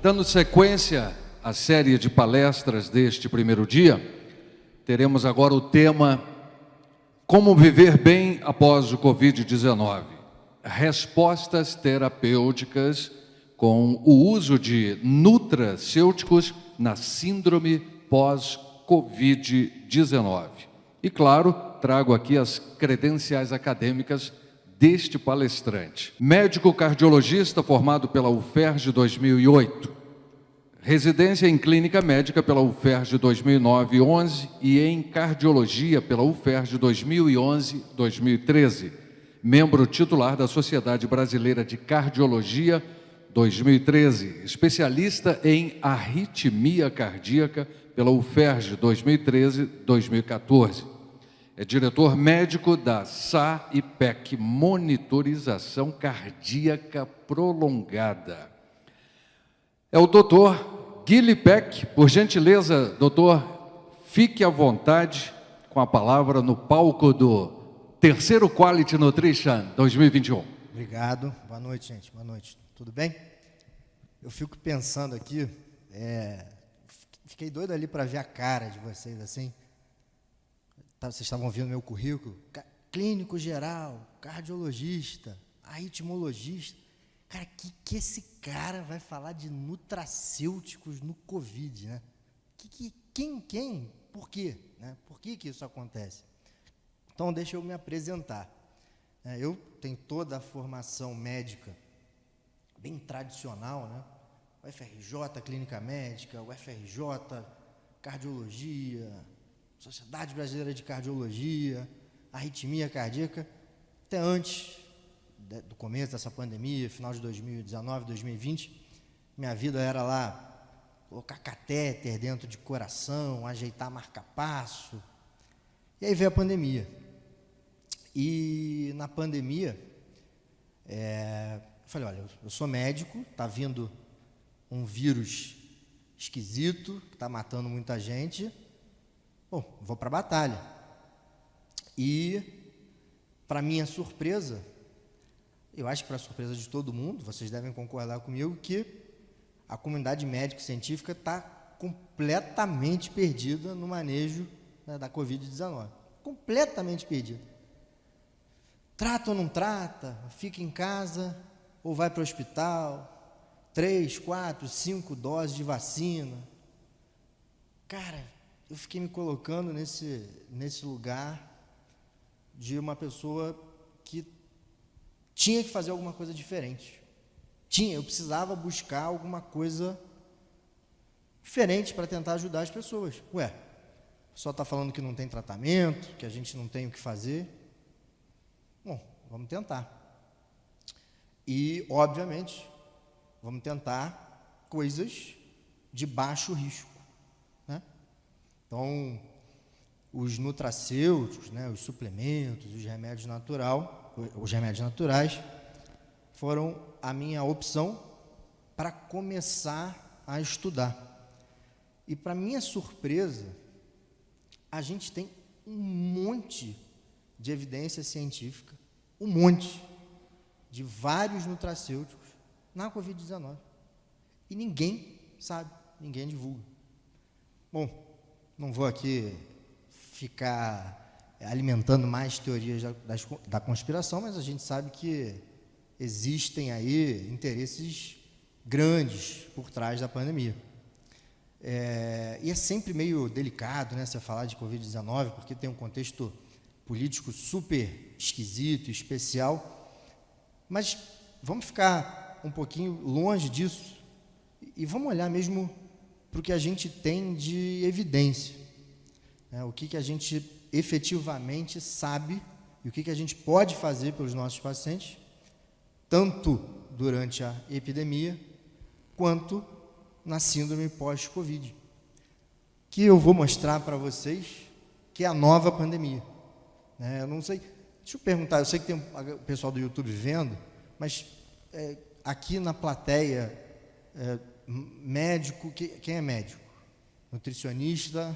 Dando sequência à série de palestras deste primeiro dia, teremos agora o tema Como viver bem após o Covid-19. Respostas terapêuticas com o uso de nutracêuticos na síndrome pós-Covid-19. E, claro, trago aqui as credenciais acadêmicas deste palestrante. Médico cardiologista formado pela UFERJ 2008, residência em clínica médica pela UFERJ 2009-11 e em cardiologia pela UFERJ 2011-2013, membro titular da Sociedade Brasileira de Cardiologia 2013, especialista em arritmia cardíaca pela UFERJ 2013-2014. É diretor médico da SAIPEC, Monitorização Cardíaca Prolongada. É o doutor Guilherme Peck. Por gentileza, doutor, fique à vontade com a palavra no palco do terceiro Quality Nutrition 2021. Obrigado. Boa noite, gente. Boa noite. Tudo bem? Eu fico pensando aqui, fiquei doido ali para ver a cara de vocês, assim. Vocês estavam vendo meu currículo, clínico geral, cardiologista, arritmologista. Cara, que esse cara vai falar de nutracêuticos no Covid, né? Quem? Por quê? Né? Por que isso acontece? Então, deixa eu me apresentar. Eu tenho toda a formação médica bem tradicional, né? UFRJ, Clínica Médica, UFRJ, Cardiologia, Sociedade Brasileira de Cardiologia, arritmia cardíaca, até antes do começo dessa pandemia, final de 2019, 2020, minha vida era lá, colocar catéter dentro de coração, ajeitar marca-passo, e aí veio a pandemia. E na pandemia, eu falei, olha, eu sou médico, está vindo um vírus esquisito, que está matando muita gente, bom, vou para a batalha. E, para minha surpresa, eu acho que para a surpresa de todo mundo, vocês devem concordar comigo, que a comunidade médico-científica está completamente perdida no manejo, né, da Covid-19. Completamente perdida. Trata ou não trata, fica em casa ou vai para o hospital, 3, 4, 5 doses de vacina. Cara, eu fiquei me colocando nesse lugar de uma pessoa que tinha que fazer alguma coisa diferente. Eu precisava buscar alguma coisa diferente para tentar ajudar as pessoas. Ué, o pessoal está falando que não tem tratamento, que a gente não tem o que fazer. Bom, vamos tentar. E, obviamente, vamos tentar coisas de baixo risco, né? Então, os nutracêuticos, né, os suplementos, os remédios naturais foram a minha opção para começar a estudar. E, para minha surpresa, a gente tem um monte de evidência científica, um monte de vários nutracêuticos na Covid-19. E ninguém sabe, ninguém divulga. Bom, não vou aqui ficar alimentando mais teorias da conspiração, mas a gente sabe que existem aí interesses grandes por trás da pandemia. E é sempre meio delicado, né, você falar de Covid-19, porque tem um contexto político super esquisito, especial, mas vamos ficar um pouquinho longe disso e vamos olhar mesmo para o que a gente tem de evidência, né, o que a gente efetivamente sabe e o que a gente pode fazer pelos nossos pacientes, tanto durante a epidemia, quanto na síndrome pós-Covid, que eu vou mostrar para vocês que é a nova pandemia. Eu não sei, deixa eu perguntar, eu sei que tem o pessoal do YouTube vendo, mas aqui na plateia, médico, quem é médico? Nutricionista,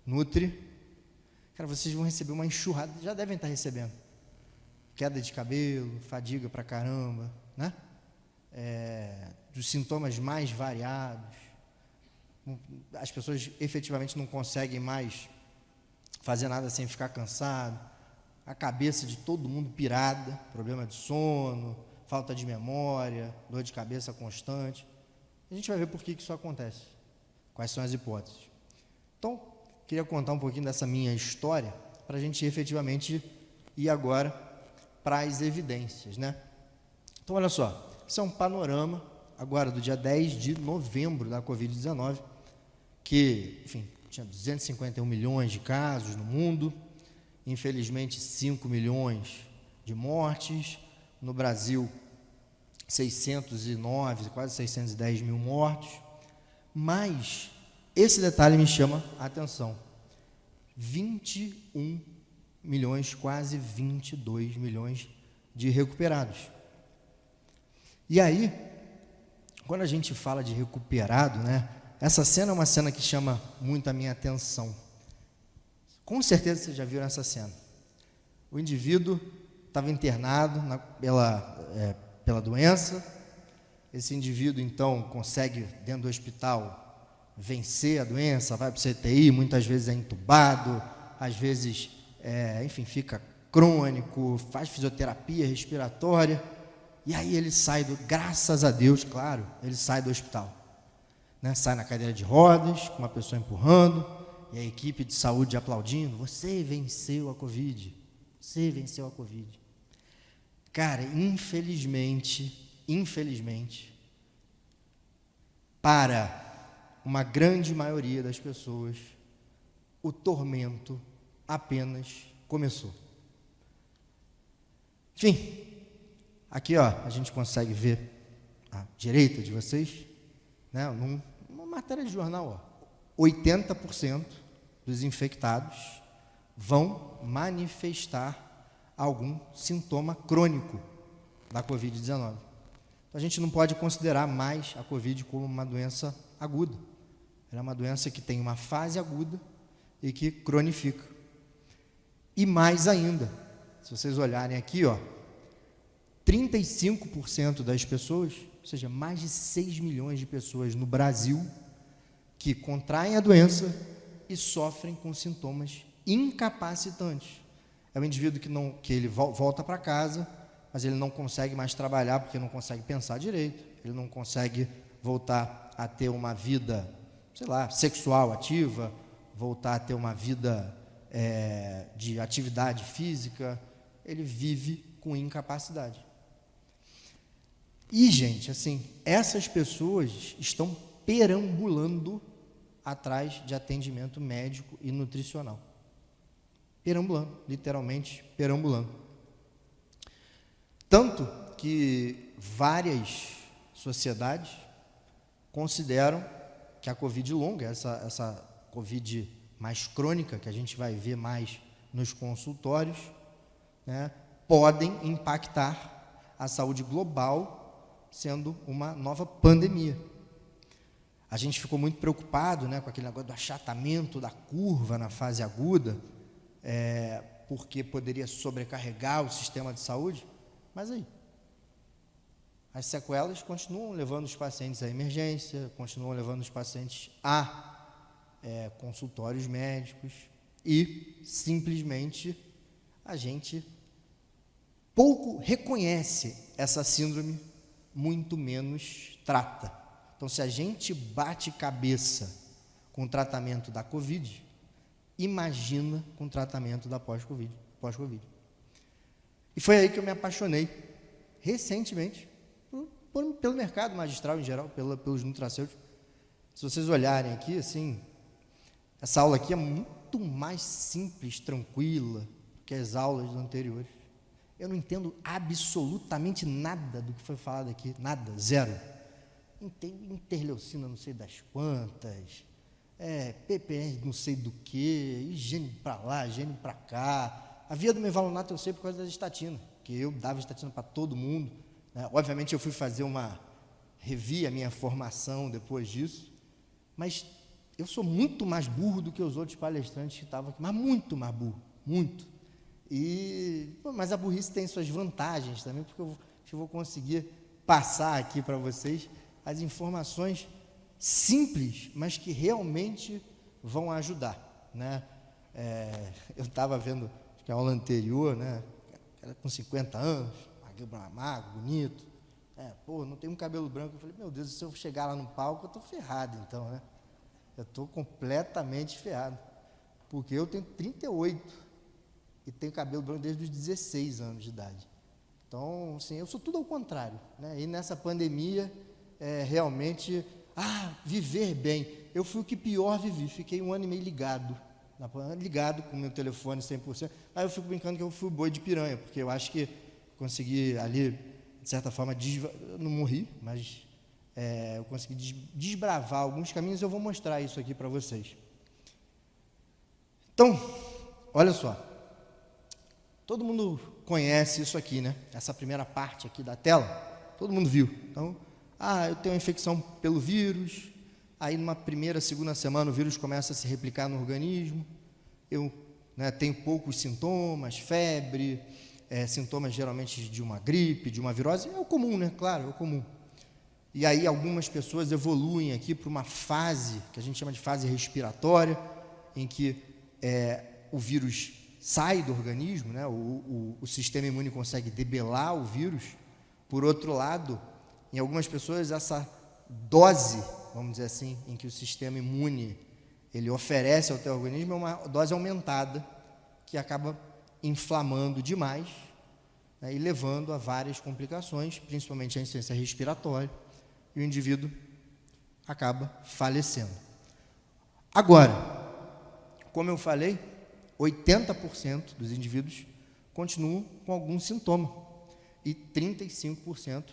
Nutri. Cara, vocês vão receber uma enxurrada, já devem estar recebendo. Queda de cabelo, fadiga pra caramba, né? dos sintomas mais variados. As pessoas efetivamente não conseguem mais fazer nada sem ficar cansado, a cabeça de todo mundo pirada, problema de sono, falta de memória, dor de cabeça constante. A gente vai ver por que isso acontece, quais são as hipóteses. Então, queria contar um pouquinho dessa minha história, para a gente efetivamente ir agora para as evidências, né? Então, olha só, isso é um panorama agora do dia 10 de novembro da Covid-19, que, enfim, tinha 251 milhões de casos no mundo, infelizmente 5 milhões de mortes, no Brasil 609, quase 610 mil mortos, mas esse detalhe me chama a atenção, 21 milhões, quase 22 milhões de recuperados. E aí, quando a gente fala de recuperado, né, essa cena é uma cena que chama muito a minha atenção. Com certeza vocês já viram essa cena. O indivíduo estava internado pela doença. Esse indivíduo, então, consegue, dentro do hospital, vencer a doença, vai para o CTI, muitas vezes é entubado, às vezes, enfim, fica crônico, faz fisioterapia respiratória, e aí ele sai, graças a Deus, claro, ele sai do hospital. Né? Sai na cadeira de rodas, com uma pessoa empurrando, e a equipe de saúde aplaudindo, você venceu a Covid, você venceu a Covid. Cara, infelizmente, para uma grande maioria das pessoas, o tormento apenas começou. Enfim, aqui ó, a gente consegue ver à direita de vocês, né, numa matéria de jornal, ó, 80% dos infectados vão manifestar algum sintoma crônico da Covid-19. Então, a gente não pode considerar mais a Covid como uma doença aguda. Ela é uma doença que tem uma fase aguda e que cronifica. E mais ainda, se vocês olharem aqui, ó, 35% das pessoas, ou seja, mais de 6 milhões de pessoas no Brasil, que contraem a doença e sofrem com sintomas incapacitantes. É um indivíduo que ele volta para casa, mas ele não consegue mais trabalhar porque não consegue pensar direito, ele não consegue voltar a ter uma vida, sei lá, sexual ativa, voltar a ter uma vida de atividade física, ele vive com incapacidade. E, gente, assim, essas pessoas estão perambulando atrás de atendimento médico e nutricional. Perambulando, literalmente perambulando. Tanto que várias sociedades consideram que a Covid longa, essa Covid mais crônica, que a gente vai ver mais nos consultórios, né, podem impactar a saúde global, sendo uma nova pandemia. A gente ficou muito preocupado, né, com aquele negócio do achatamento da curva na fase aguda, porque poderia sobrecarregar o sistema de saúde, mas aí, as sequelas continuam levando os pacientes à emergência, continuam levando os pacientes a consultórios médicos e, simplesmente, a gente pouco reconhece essa síndrome, muito menos trata. Então, se a gente bate cabeça com o tratamento da Covid, imagina com o tratamento da pós-Covid. E foi aí que eu me apaixonei, recentemente, pelo mercado magistral em geral, pelos nutracêuticos. Se vocês olharem aqui, assim, essa aula aqui é muito mais simples, tranquila, que as aulas anteriores. Eu não entendo absolutamente nada do que foi falado aqui, nada, zero. Interleucina não sei das quantas, PPR não sei do que, higiene para lá, higiene para cá. A via do mevalonato eu sei por causa das estatinas, que eu dava estatina para todo mundo, né? Obviamente eu fui fazer revi a minha formação depois disso, mas eu sou muito mais burro do que os outros palestrantes que estavam aqui, mas muito mais burro, muito. Mas a burrice tem suas vantagens também, porque eu vou conseguir passar aqui para vocês as informações simples, mas que realmente vão ajudar, né? Eu estava vendo a aula anterior, né? Era com 50 anos, magro, bonito. Não tem um cabelo branco. Eu falei, meu Deus, se eu chegar lá no palco, eu estou ferrado, então, né? Eu estou completamente ferrado, porque eu tenho 38 e tenho cabelo branco desde os 16 anos de idade. Então, assim, eu sou tudo ao contrário, né? E nessa pandemia, realmente, viver bem. Eu fui o que pior vivi, fiquei 1 ano e meio ligado com o meu telefone 100%. Aí eu fico brincando que eu fui o boi de piranha, porque eu acho que consegui ali, de certa forma, eu não morri, mas eu consegui desbravar alguns caminhos. Eu vou mostrar isso aqui para vocês. Então, olha só, todo mundo conhece isso aqui, né? Essa primeira parte aqui da tela, todo mundo viu. Então, eu tenho uma infecção pelo vírus, aí numa primeira, segunda semana o vírus começa a se replicar no organismo, eu tenho poucos sintomas, febre, sintomas geralmente de uma gripe, de uma virose, é o comum, né? Claro, é o comum. E aí algumas pessoas evoluem aqui para uma fase, que a gente chama de fase respiratória, em que o vírus sai do organismo, né? O sistema imune consegue debelar o vírus. Por outro lado, em algumas pessoas, essa dose, vamos dizer assim, em que o sistema imune ele oferece ao teu organismo é uma dose aumentada, que acaba inflamando demais, né, e levando a várias complicações, principalmente a insuficiência respiratória, e o indivíduo acaba falecendo. Agora, como eu falei, 80% dos indivíduos continuam com algum sintoma e 35%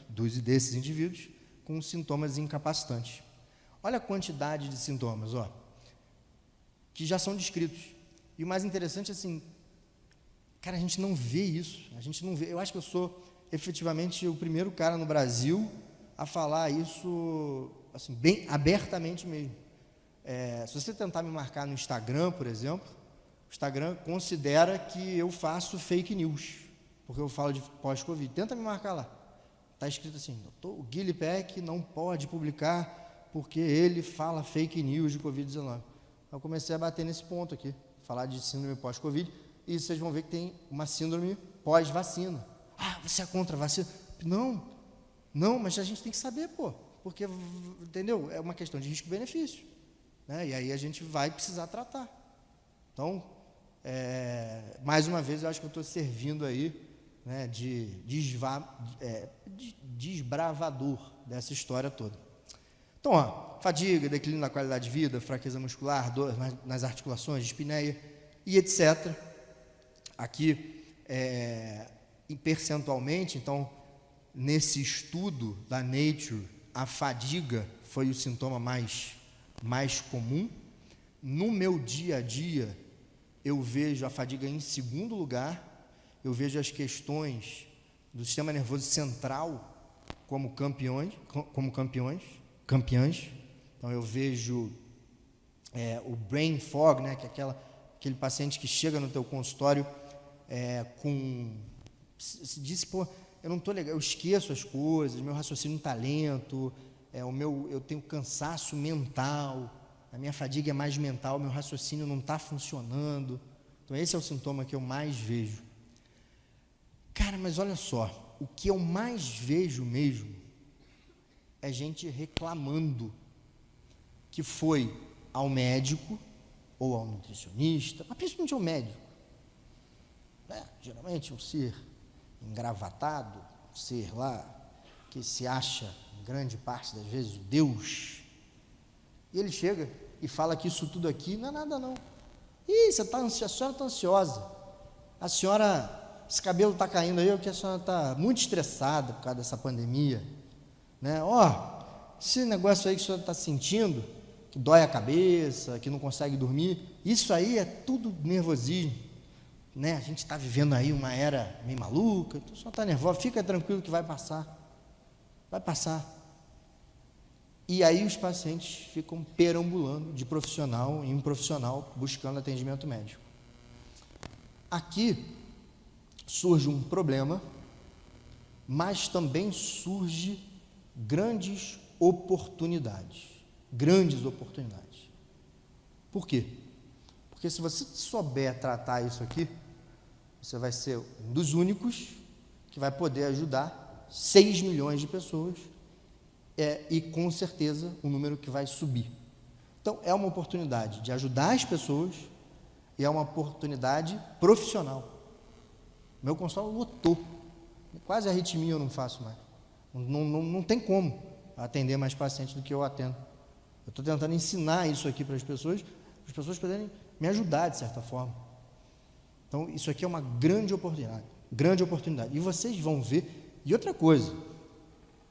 desses indivíduos com sintomas incapacitantes. Olha a quantidade de sintomas, que já são descritos. E o mais interessante é assim, cara, a gente não vê isso, a gente não vê. Eu acho que eu sou efetivamente o primeiro cara no Brasil a falar isso assim, bem abertamente mesmo. Se você tentar me marcar no Instagram, por exemplo, o Instagram considera que eu faço fake news, porque eu falo de pós-Covid. Tenta me marcar lá. Está escrito assim, o Guilherme Peck não pode publicar porque ele fala fake news de Covid-19. Eu comecei a bater nesse ponto aqui, falar de síndrome pós-Covid, e vocês vão ver que tem uma síndrome pós-vacina. Você é contra a vacina? Não, mas a gente tem que saber, porque, entendeu? É uma questão de risco-benefício, né? E aí a gente vai precisar tratar. Então, mais uma vez, eu acho que eu estou servindo aí, né, de desbravador dessa história toda. Então, fadiga, declínio da qualidade de vida, fraqueza muscular, dor nas articulações, dispneia e etc. Aqui, percentualmente, então, nesse estudo da Nature, a fadiga foi o sintoma mais comum. No meu dia a dia, eu vejo a fadiga em segundo lugar, eu vejo as questões do sistema nervoso central como campeãs. Então, eu vejo o brain fog, né, que é aquele paciente que chega no teu consultório se diz, eu não estou legal, eu esqueço as coisas, meu raciocínio não está lento, eu tenho cansaço mental, a minha fadiga é mais mental, meu raciocínio não está funcionando. Então, esse é o sintoma que eu mais vejo. Cara, mas olha só, o que eu mais vejo mesmo é gente reclamando que foi ao médico ou ao nutricionista, mas principalmente ao médico. Geralmente um ser engravatado, um ser lá que se acha, em grande parte das vezes, o Deus. E ele chega e fala que isso tudo aqui não é nada não. A senhora está ansiosa. A senhora, esse cabelo está caindo aí, porque a senhora está muito estressada por causa dessa pandemia. Né? Esse negócio aí que a senhora está sentindo, que dói a cabeça, que não consegue dormir, isso aí é tudo nervosismo. Né? A gente está vivendo aí uma era meio maluca, então a senhora está nervosa, fica tranquilo que vai passar. Vai passar. E aí os pacientes ficam perambulando de profissional em profissional, buscando atendimento médico. Aqui surge um problema mas também surge grandes oportunidades. Grandes oportunidades. Por quê? Porque se você souber tratar isso aqui, você vai ser um dos únicos que vai poder ajudar 6 milhões de pessoas, e com certeza o número que vai subir. Então, é uma oportunidade de ajudar as pessoas e é uma oportunidade profissional. Meu consultório lotou. Quase arritmia eu não faço mais. Não tem como atender mais pacientes do que eu atendo. Eu estou tentando ensinar isso aqui para as pessoas poderem me ajudar de certa forma. Então, isso aqui é uma grande oportunidade. E vocês vão ver. E outra coisa,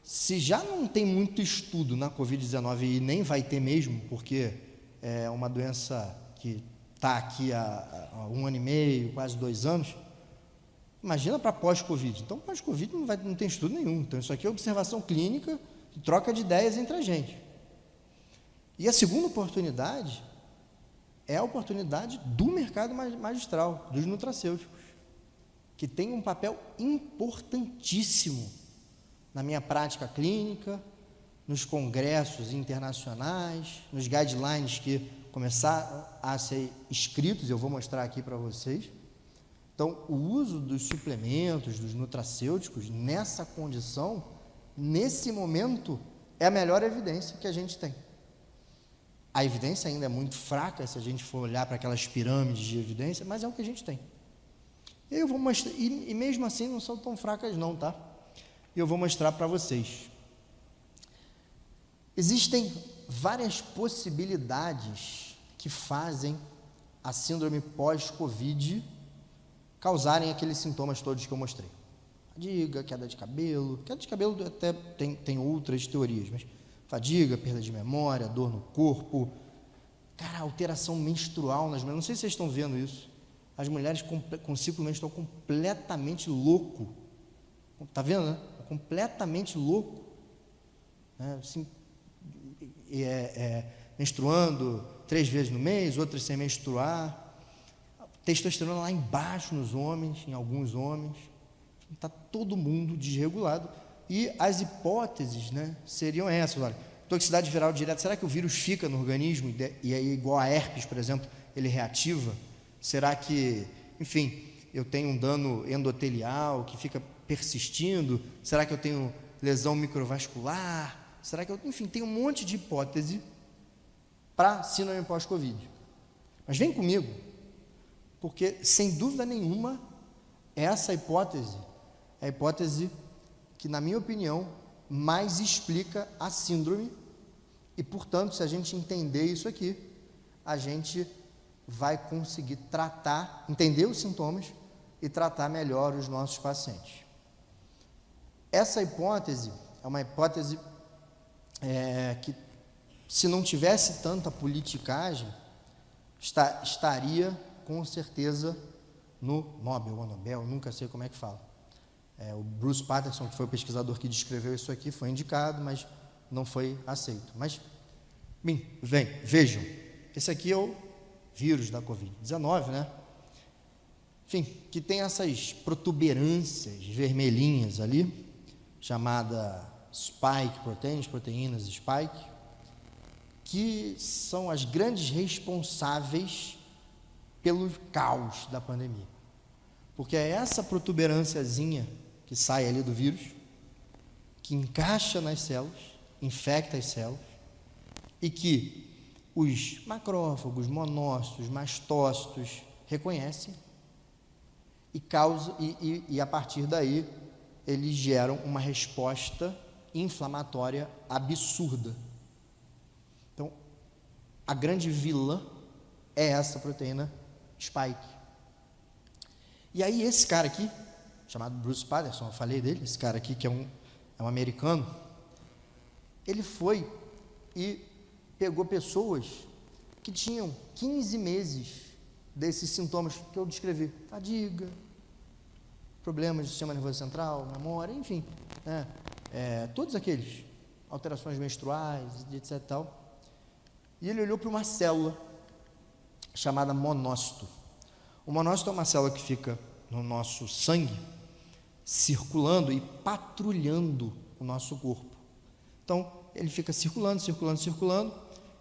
se já não tem muito estudo na Covid-19 e nem vai ter mesmo, porque é uma doença que está aqui há 1 ano e meio, quase 2 anos, imagina para pós-Covid. Então, pós-Covid não tem estudo nenhum. Então, isso aqui é observação clínica e troca de ideias entre a gente. E a segunda oportunidade é a oportunidade do mercado magistral, dos nutracêuticos, que tem um papel importantíssimo na minha prática clínica, nos congressos internacionais, nos guidelines que começaram a ser escritos, eu vou mostrar aqui para vocês. Então, o uso dos suplementos, dos nutracêuticos, nessa condição, nesse momento, é a melhor evidência que a gente tem. A evidência ainda é muito fraca, se a gente for olhar para aquelas pirâmides de evidência, mas é o que a gente tem. Eu vou mostrar, e mesmo assim não são tão fracas não, tá? Eu vou mostrar para vocês. Existem várias possibilidades que fazem a síndrome pós-Covid causarem aqueles sintomas todos que eu mostrei. Fadiga, queda de cabelo até tem outras teorias, mas fadiga, perda de memória, dor no corpo, cara, alteração menstrual nas mulheres, não sei se vocês estão vendo isso, as mulheres com ciclo menstrual completamente louco, tá vendo, né? Completamente louco, né? Assim, menstruando 3 vezes no mês, outras sem menstruar, testosterona lá embaixo nos homens, em alguns homens, está todo mundo desregulado. E as hipóteses, né, seriam essas. Olha, toxicidade viral direta, será que o vírus fica no organismo e aí, igual a herpes, por exemplo, ele reativa? Será que, enfim, eu tenho um dano endotelial que fica persistindo? Será que eu tenho lesão microvascular? Será que eu, enfim, tem um monte de hipótese para síndrome pós-Covid. Mas vem comigo, porque sem dúvida nenhuma, essa hipótese é a hipótese que, na minha opinião, mais explica a síndrome e, portanto, se a gente entender isso aqui, a gente vai conseguir tratar, entender os sintomas e tratar melhor os nossos pacientes. Essa hipótese é uma hipótese que, se não tivesse tanta politicagem, estaria com certeza no Nobel ou Nobel, nunca sei como é que fala. O Bruce Patterson, que foi o pesquisador que descreveu isso aqui, foi indicado, mas não foi aceito. Mas, bem, vejam, esse aqui é o vírus da Covid-19, né? Enfim, que tem essas protuberâncias vermelhinhas ali, chamada spike proteínas spike, que são as grandes responsáveis pelo caos da pandemia. Porque é essa protuberânciazinha que sai ali do vírus, que encaixa nas células, infecta as células, e que os macrófagos, monócitos, mastócitos reconhecem e causam, e a partir daí eles geram uma resposta inflamatória absurda. Então, a grande vilã é essa proteína spike. E aí esse cara aqui, chamado Bruce Patterson, eu falei dele, esse cara aqui que é um americano, ele foi e pegou pessoas que tinham 15 meses desses sintomas que eu descrevi, fadiga, problemas do sistema nervoso central, memória, enfim, né? Todos aqueles, alterações menstruais, etc e tal, e ele olhou para uma célula chamada monócito. O monócito é uma célula que fica no nosso sangue circulando e patrulhando o nosso corpo. Então, ele fica circulando, circulando, circulando,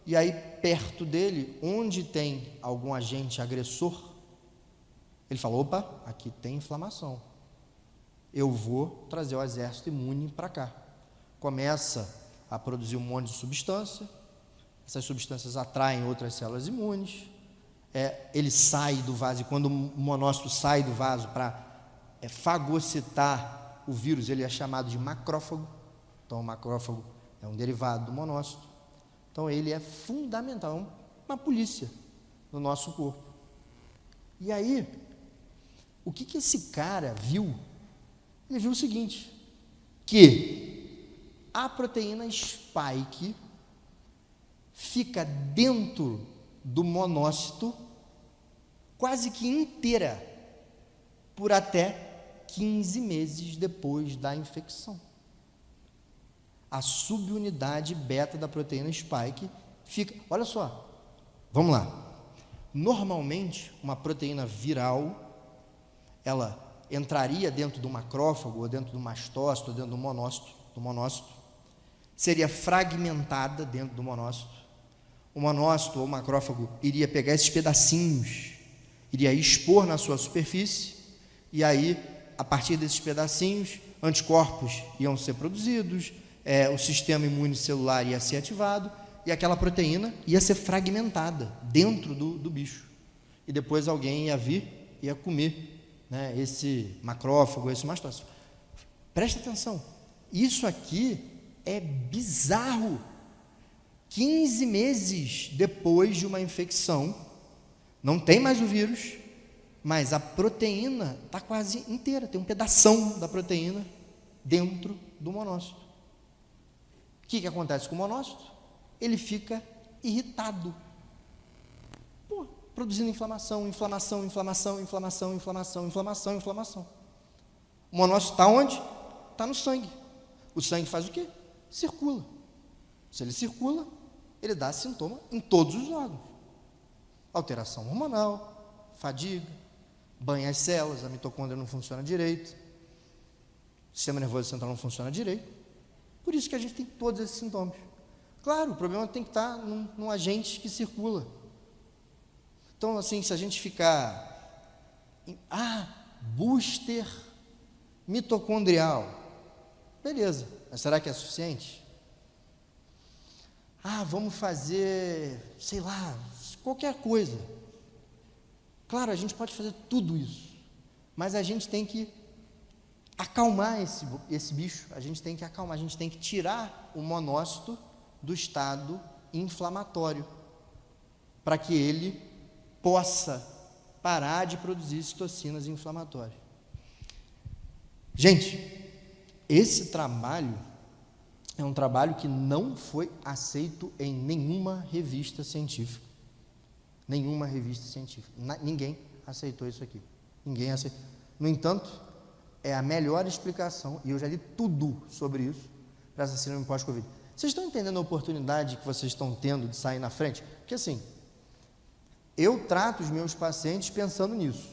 e aí perto dele, onde tem algum agente agressor, ele fala, opa, aqui tem inflamação, eu vou trazer o exército imune para cá. Começa a produzir um monte de substância, essas substâncias atraem outras células imunes, ele sai do vaso, e quando o monócito sai do vaso para fagocitar o vírus, ele é chamado de macrófago. Então, o macrófago é um derivado do monócito. Então, ele é fundamental, uma polícia no nosso corpo. E aí, o que esse cara viu? Ele viu o seguinte, que a proteína spike fica dentro do monócito quase que inteira, por até 15 meses depois da infecção. A subunidade beta da proteína spike fica, olha só, vamos lá, normalmente uma proteína viral, ela entraria dentro do macrófago, ou dentro do mastócito, ou dentro do monócito, seria fragmentada dentro do monócito, o monócito ou o macrófago iria pegar esses pedacinhos, iria expor na sua superfície, e aí, a partir desses pedacinhos, anticorpos iam ser produzidos, o sistema imune celular ia ser ativado, e aquela proteína ia ser fragmentada dentro do bicho. E depois alguém ia vir e ia comer, né, esse macrófago, esse mastócito. Presta atenção, isso aqui é bizarro. 15 meses depois de uma infecção, não tem mais o vírus, mas a proteína está quase inteira, tem um pedação da proteína dentro do monócito. O que acontece com o monócito? Ele fica irritado, produzindo inflamação. O monócito está onde? Está no sangue. O sangue faz o quê? Circula. Se ele circula, ele dá sintoma em todos os órgãos. Alteração hormonal, fadiga, banha as células, a mitocôndria não funciona direito, o sistema nervoso central não funciona direito. Por isso que a gente tem todos esses sintomas. Claro, o problema tem que estar num agente que circula. Então, assim, se a gente ficar booster mitocondrial, beleza, mas será que é suficiente? Vamos fazer, sei lá, qualquer coisa. Claro, a gente pode fazer tudo isso, mas a gente tem que acalmar esse bicho, a gente tem que acalmar, a gente tem que tirar o monócito do estado inflamatório, para que ele possa parar de produzir citocinas inflamatórias. Gente, esse trabalho é um trabalho que não foi aceito em nenhuma revista científica. Nenhuma revista científica. Ninguém aceitou isso aqui. Ninguém aceitou. No entanto, é a melhor explicação, e eu já li tudo sobre isso, para essa síndrome pós-Covid. Vocês estão entendendo a oportunidade que vocês estão tendo de sair na frente? Porque assim, eu trato os meus pacientes pensando nisso.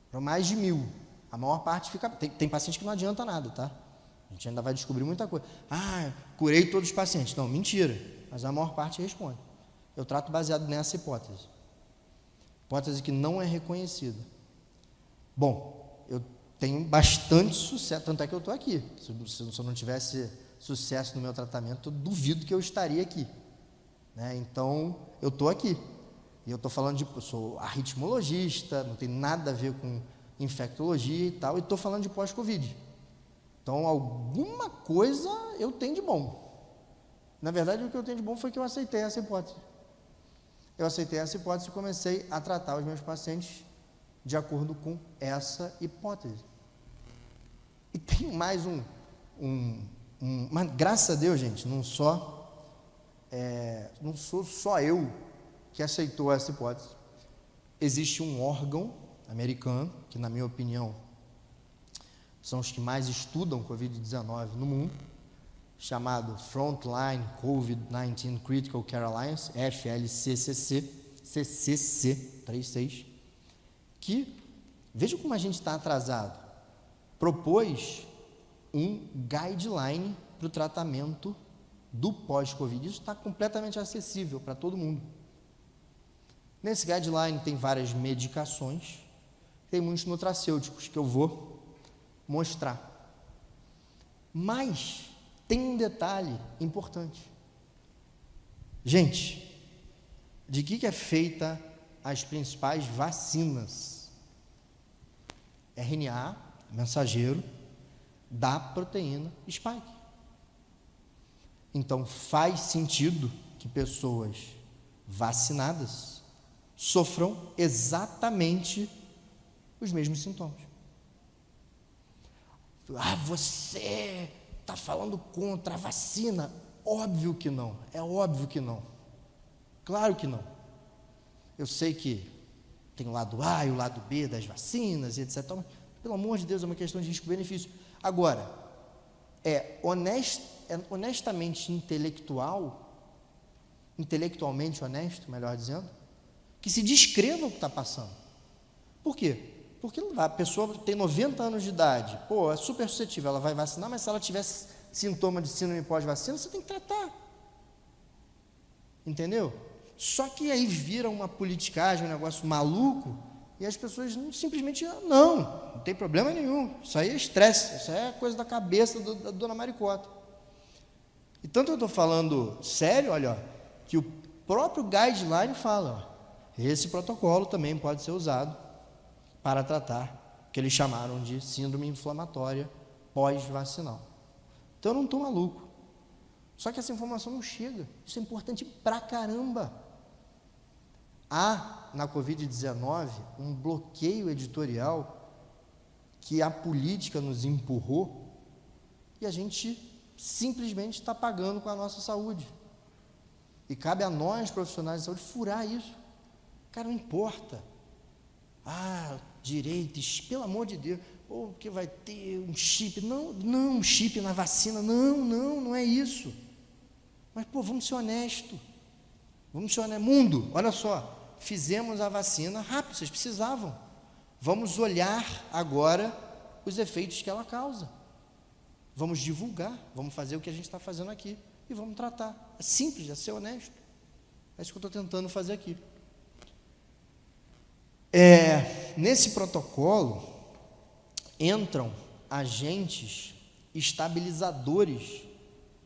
Para mais de 1.000. A maior parte fica... Tem paciente que não adianta nada, tá? A gente ainda vai descobrir muita coisa. Curei todos os pacientes. Não, mentira. Mas a maior parte responde. Eu trato baseado nessa hipótese. Hipótese que não é reconhecida. Bom, eu tenho bastante sucesso, tanto é que eu estou aqui. Se eu não tivesse sucesso no meu tratamento, eu duvido que eu estaria aqui. Né? Então, eu estou aqui. E eu estou falando eu sou arritmologista, não tem nada a ver com infectologia e tal, e estou falando de pós-Covid. Então, alguma coisa eu tenho de bom. Na verdade, o que eu tenho de bom foi que eu aceitei essa hipótese. Eu aceitei essa hipótese e comecei a tratar os meus pacientes de acordo com essa hipótese. E tem mais mas graças a Deus, gente, não sou só eu que aceitou essa hipótese. Existe um órgão americano, que na minha opinião são os que mais estudam Covid-19 no mundo, chamado Frontline COVID-19 Critical Care Alliance, FLCCC, CCC 36, que, veja como a gente está atrasado. propôs um guideline para o tratamento do pós-Covid. Isso está completamente acessível para todo mundo. Nesse guideline tem várias medicações, tem muitos nutracêuticos que eu vou mostrar. Mas tem um detalhe importante. Gente, de que é feita as principais vacinas? RNA, mensageiro, da proteína spike. Então, faz sentido que pessoas vacinadas sofram exatamente os mesmos sintomas. Ah, você está falando contra a vacina? Óbvio que não, é óbvio que não. Claro que não. Eu sei que tem o lado A e o lado B das vacinas e etc. Mas, pelo amor de Deus, é uma questão de risco-benefício. Agora, é honestamente intelectualmente honesto, melhor dizendo, que se descreva o que está passando. Por quê? Porque a pessoa tem 90 anos de idade, é super suscetível, ela vai vacinar, mas se ela tivesse sintoma de síndrome pós-vacina, você tem que tratar. Entendeu? Só que aí vira uma politicagem, um negócio maluco, e as pessoas simplesmente, não tem problema nenhum, isso aí é estresse, isso aí é coisa da cabeça da dona Maricota. E tanto eu estou falando sério, olha, que o próprio guideline fala, esse protocolo também pode ser usado para tratar o que eles chamaram de síndrome inflamatória pós-vacinal. Então eu não estou maluco. Só que essa informação não chega. Isso é importante pra caramba. Há, na Covid-19, um bloqueio editorial que a política nos empurrou e a gente simplesmente está pagando com a nossa saúde. E cabe a nós, profissionais de saúde, furar isso. Cara, não importa. Direitos, pelo amor de Deus, porque vai ter um chip. Não, um chip na vacina. Não é isso. Mas, vamos ser honestos. Vamos ser honestos. Mundo, olha só. Fizemos a vacina rápido, vocês precisavam. Vamos olhar agora os efeitos que ela causa. Vamos divulgar, vamos fazer o que a gente está fazendo aqui e vamos tratar. É simples, é ser honesto. É isso que eu estou tentando fazer aqui. Nesse protocolo entram agentes estabilizadores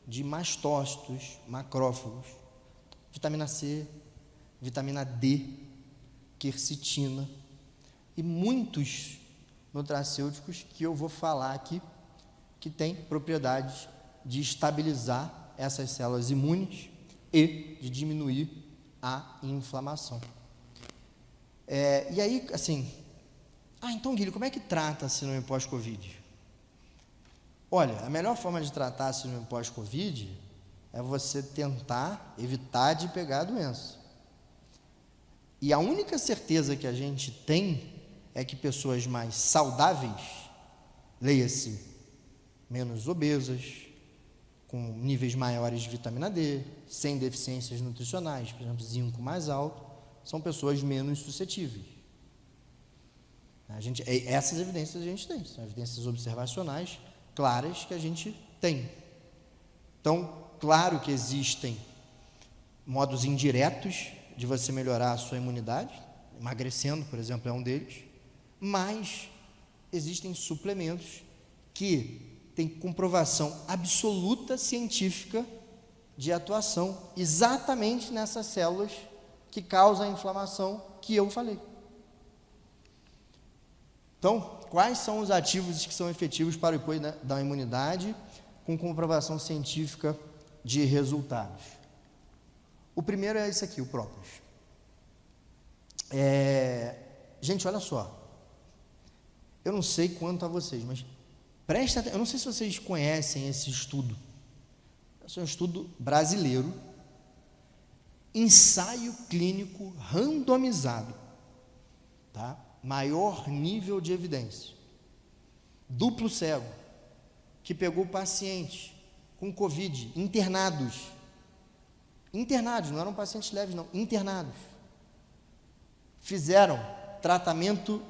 de mastócitos, macrófagos, vitamina C, vitamina D, quercetina e muitos nutracêuticos que eu vou falar aqui, que têm propriedades de estabilizar essas células imunes e de diminuir a inflamação. E aí, assim, então, Guilherme, como é que trata a síndrome pós-Covid? Olha, a melhor forma de tratar a síndrome pós-Covid é você tentar evitar de pegar a doença. E a única certeza que a gente tem é que pessoas mais saudáveis, leia-se, menos obesas, com níveis maiores de vitamina D, sem deficiências nutricionais, por exemplo, zinco mais alto, são pessoas menos suscetíveis. Essas evidências a gente tem, são evidências observacionais claras que a gente tem. Então, claro que existem modos indiretos de você melhorar a sua imunidade, emagrecendo, por exemplo, é um deles, mas existem suplementos que têm comprovação absoluta científica de atuação exatamente nessas células que causam a inflamação que eu falei. Então, quais são os ativos que são efetivos para o apoio da imunidade com comprovação científica de resultados? O primeiro é esse aqui, o própolis. Gente, olha só. Eu não sei quanto a vocês, mas presta atenção. Eu não sei se vocês conhecem esse estudo. Esse é um estudo brasileiro. Ensaio clínico randomizado. Tá? Maior nível de evidência. Duplo cego. Que pegou pacientes com Covid, internados, não eram pacientes leves não, internados, fizeram tratamento,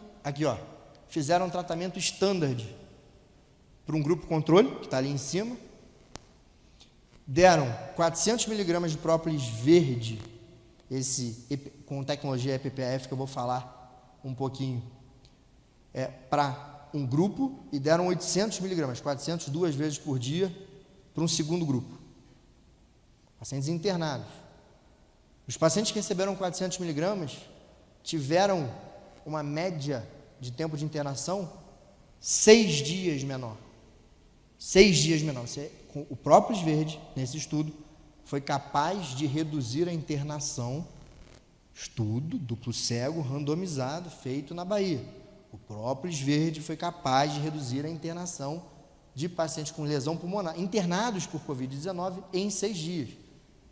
fizeram tratamento standard, para um grupo controle, que está ali em cima. Deram 400 miligramas de própolis verde, com tecnologia EPPF, que eu vou falar um pouquinho, para um grupo, e deram 800 miligramas, 400 2 vezes por dia, para um segundo grupo. Pacientes internados. Os pacientes que receberam 400 miligramas tiveram uma média de tempo de internação 6 dias menor. 6 dias menor. O própolis verde, nesse estudo, foi capaz de reduzir a internação, estudo duplo cego, randomizado, feito na Bahia. O própolis verde foi capaz de reduzir a internação de pacientes com lesão pulmonar, internados por Covid-19 em 6 dias.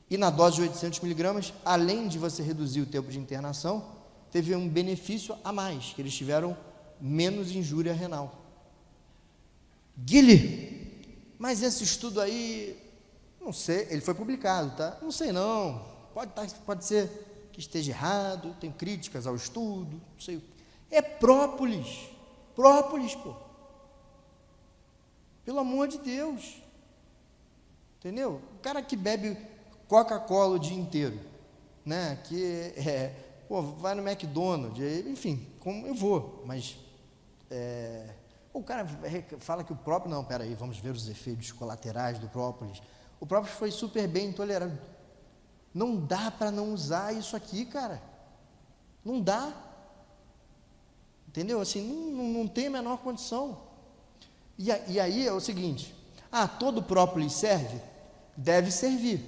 E na dose de 800 miligramas, além de você reduzir o tempo de internação, teve um benefício a mais, que eles tiveram menos injúria renal. Guilherme, mas esse estudo aí, não sei, ele foi publicado, tá? Não sei não, pode ser que esteja errado, tem críticas ao estudo, não sei. É própolis, pô. Pelo amor de Deus. Entendeu? O cara que bebe Coca-Cola o dia inteiro, né? Vai no McDonald's, enfim, como eu vou, mas o cara fala que o próprio, não, peraí, vamos ver os efeitos colaterais do própolis. O própolis foi super bem tolerado. Não dá para não usar isso aqui, cara. Não dá. Entendeu? Assim, não tem a menor condição. E aí é o seguinte, todo própolis serve? Deve servir.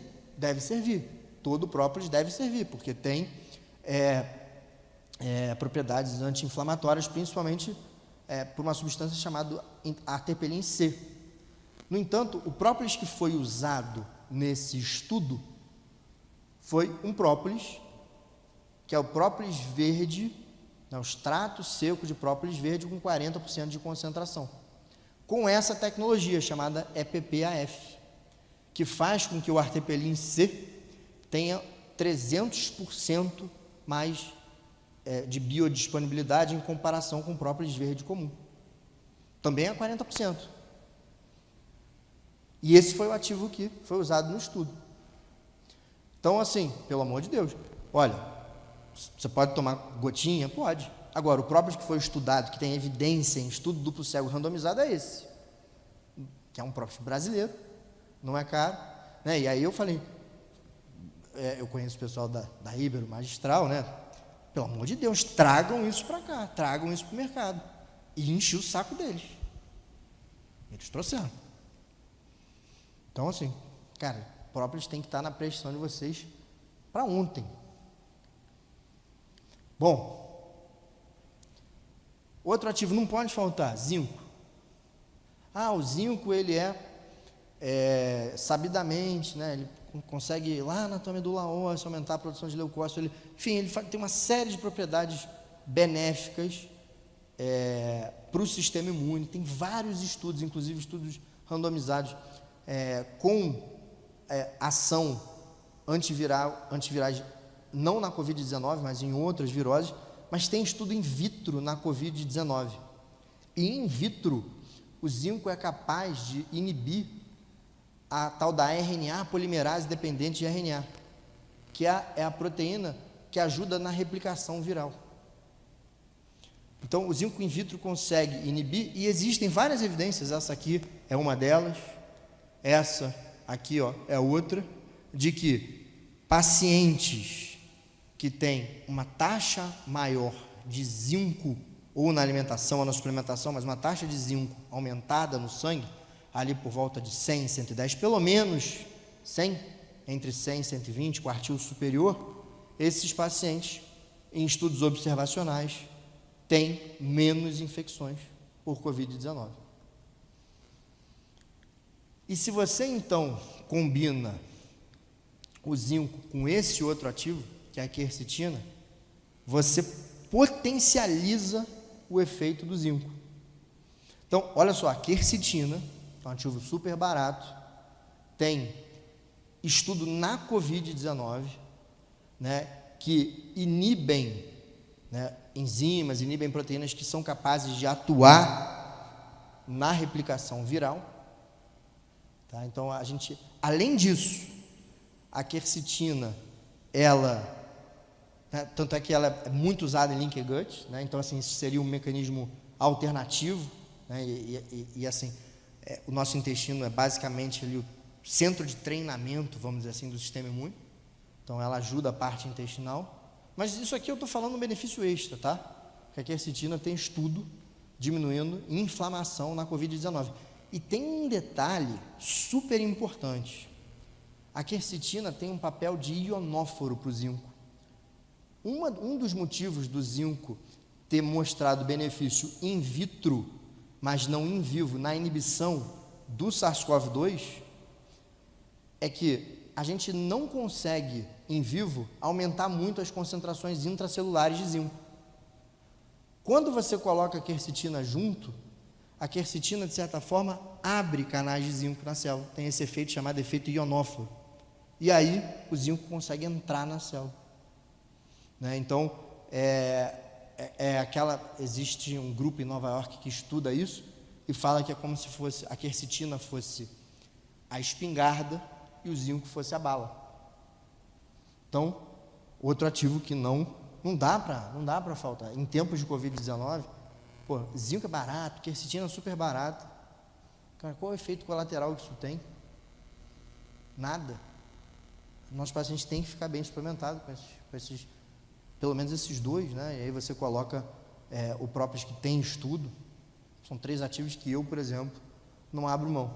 Todo própolis deve servir, porque tem propriedades anti-inflamatórias, principalmente por uma substância chamada artepelin C. No entanto, o própolis que foi usado nesse estudo foi um própolis, que é o própolis verde, o extrato seco de própolis verde com 40% de concentração, com essa tecnologia chamada EPPAF, que faz com que o artepelin C tenha 300% mais de biodisponibilidade em comparação com o própolis verde comum. Também é 40%. E esse foi o ativo que foi usado no estudo. Então, assim, pelo amor de Deus, olha, você pode tomar gotinha? Pode. Agora, o própolis que foi estudado, que tem evidência em estudo duplo cego randomizado, é esse, que é um própolis brasileiro, não é caro, né? E aí eu falei, eu conheço o pessoal da Ibero Magistral, né? Pelo amor de Deus, tragam isso para cá, tragam isso para o mercado. E enchi o saco deles. Eles trouxeram. Então, assim, cara, própolis tem que estar na prescrição de vocês para ontem. Bom, outro ativo não pode faltar, zinco. O zinco, ele sabidamente, né, ele consegue lá na tua medula óssea aumentar a produção de leucócito, enfim, ele tem uma série de propriedades benéficas para o sistema imune. Tem vários estudos, inclusive estudos randomizados com ação antivirais, não na Covid-19, mas em outras viroses, mas tem estudo in vitro na Covid-19. E in vitro, o zinco é capaz de inibir a tal da RNA polimerase dependente de RNA, que é a proteína que ajuda na replicação viral. Então, o zinco in vitro consegue inibir, e existem várias evidências, essa aqui é uma delas, essa aqui é outra, de que pacientes que têm uma taxa maior de zinco, ou na alimentação ou na suplementação, mas uma taxa de zinco aumentada no sangue, ali por volta de 100, 110, pelo menos 100, entre 100 e 120, quartil superior, esses pacientes, em estudos observacionais, têm menos infecções por Covid-19. E se você, então, combina o zinco com esse outro ativo, que é a quercetina, você potencializa o efeito do zinco. Então, olha só, a quercetina, é um ativo super barato, tem estudo na Covid-19, né, que inibem, né, enzimas, inibem proteínas que são capazes de atuar na replicação viral. Tá? Então, além disso, a quercetina, tanto é que ela é muito usada em leaky gut, né? Então, assim, isso seria um mecanismo alternativo, né? Assim, o nosso intestino é basicamente ali o centro de treinamento, vamos dizer assim, do sistema imune. Então, ela ajuda a parte intestinal. Mas isso aqui eu estou falando um benefício extra, tá? Porque a quercetina tem estudo diminuindo inflamação na Covid-19. E tem um detalhe super importante. A quercetina tem um papel de ionóforo para o zinco. Um dos motivos do zinco ter mostrado benefício in vitro, mas não in vivo, na inibição do SARS-CoV-2, é que a gente não consegue, em vivo, aumentar muito as concentrações intracelulares de zinco. Quando você coloca a quercetina junto, a quercetina, de certa forma, abre canais de zinco na célula. Tem esse efeito chamado efeito ionóforo. E aí, o zinco consegue entrar na célula. Né? Então, existe um grupo em Nova York que estuda isso e fala que é como se fosse a quercetina fosse a espingarda e o zinco fosse a bala. Então, outro ativo que não dá para faltar. Em tempos de Covid-19, zinco é barato, quercetina é super barato. Cara, qual é o efeito colateral que isso tem? Nada. Nossos pacientes têm que ficar bem suplementados com esses, pelo menos esses dois, né? E aí você coloca o próprio que tem estudo. São 3 ativos que eu, por exemplo, não abro mão.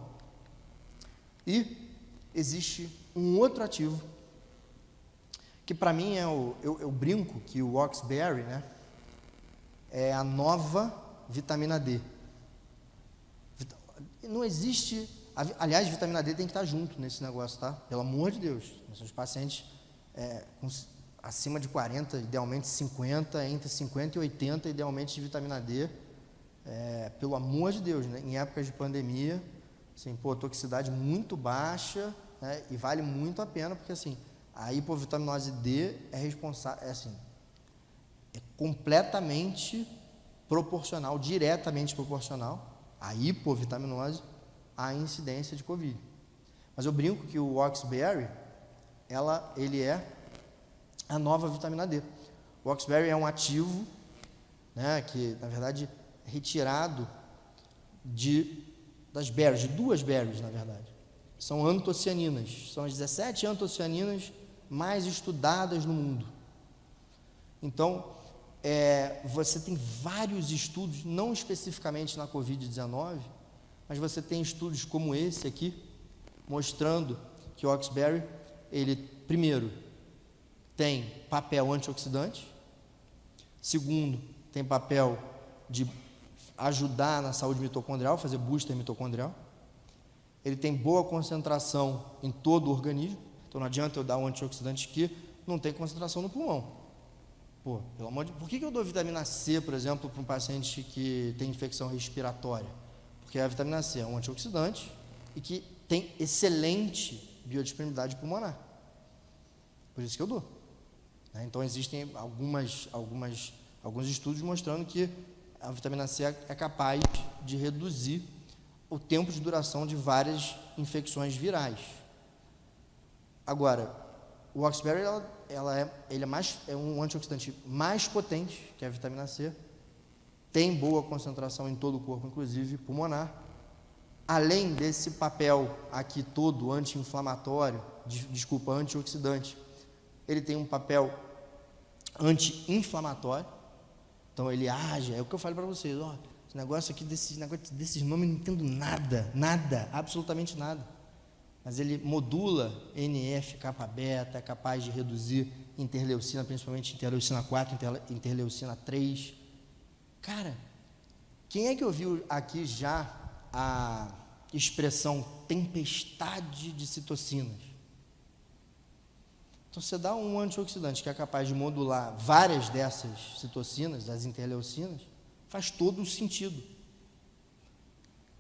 E existe um outro ativo que para mim eu brinco que o Oxberry, né, é a nova vitamina D. Não existe, aliás, vitamina D tem que estar junto nesse negócio, tá? Pelo amor de Deus. Nossos pacientes acima de 40, idealmente 50, entre 50 e 80, idealmente de vitamina D, pelo amor de Deus, né? Em épocas de pandemia, assim, toxicidade muito baixa, né? E vale muito a pena, porque assim, a hipovitaminose D é responsável, é completamente proporcional, diretamente proporcional, a hipovitaminose à incidência de Covid. Mas eu brinco que o Oxberry, ele é a nova vitamina D. O Oxberry é um ativo, né, que, na verdade, é retirado das berries, de 2 berries, na verdade. São antocianinas, são as 17 antocianinas mais estudadas no mundo. Então, você tem vários estudos, não especificamente na Covid-19, mas você tem estudos como esse aqui, mostrando que o Oxberry, ele, primeiro, tem papel antioxidante, segundo, tem papel de ajudar na saúde mitocondrial, fazer booster mitocondrial, ele tem boa concentração em todo o organismo, então não adianta eu dar um antioxidante que não tem concentração no pulmão. Pelo amor de Deus, por que eu dou vitamina C, por exemplo, para um paciente que tem infecção respiratória? Porque a vitamina C é um antioxidante e que tem excelente biodisponibilidade pulmonar. Por isso que eu dou. Então, existem alguns estudos mostrando que a vitamina C é capaz de reduzir o tempo de duração de várias infecções virais. Agora, o Oxberry ele é um antioxidante mais potente que a vitamina C, tem boa concentração em todo o corpo, inclusive pulmonar. Além desse papel aqui todo anti-inflamatório, antioxidante, ele tem um papel anti-inflamatório. Então ele age, é o que eu falo para vocês, esse negócio aqui, desses nomes, não entendo nada, absolutamente nada. Mas ele modula NF-kappa-beta, é capaz de reduzir interleucina, principalmente interleucina 4, interleucina 3. Cara, quem é que ouviu aqui já a expressão tempestade de citocinas? Então, você dá um antioxidante que é capaz de modular várias dessas citocinas, das interleucinas, faz todo o sentido.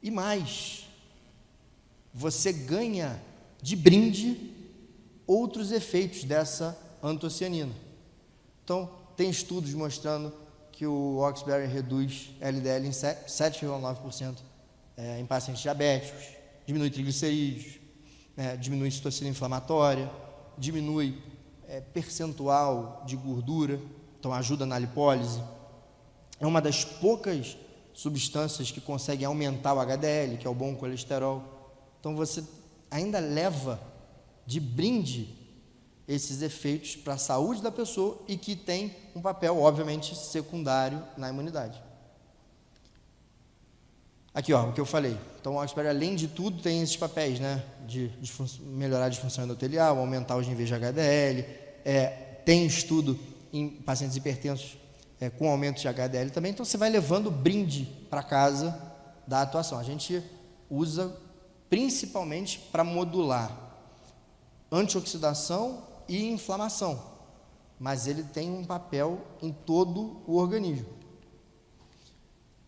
E mais, você ganha de brinde outros efeitos dessa antocianina. Então, tem estudos mostrando que o Oxberry reduz LDL em 7,9% em pacientes diabéticos, diminui triglicerídeos, diminui citocina inflamatória, diminui percentual de gordura, então ajuda na lipólise. É uma das poucas substâncias que conseguem aumentar o HDL, que é o bom colesterol. Então você ainda leva de brinde esses efeitos para a saúde da pessoa e que tem um papel, obviamente, secundário na imunidade. Aqui, ó, o que eu falei. Então, o Oxberry, além de tudo, tem esses papéis, né? De melhorar a disfunção endotelial, aumentar os níveis de HDL. Tem estudo em pacientes hipertensos com aumento de HDL também. Então, você vai levando brinde para casa da atuação. A gente usa principalmente para modular antioxidação e inflamação, mas ele tem um papel em todo o organismo.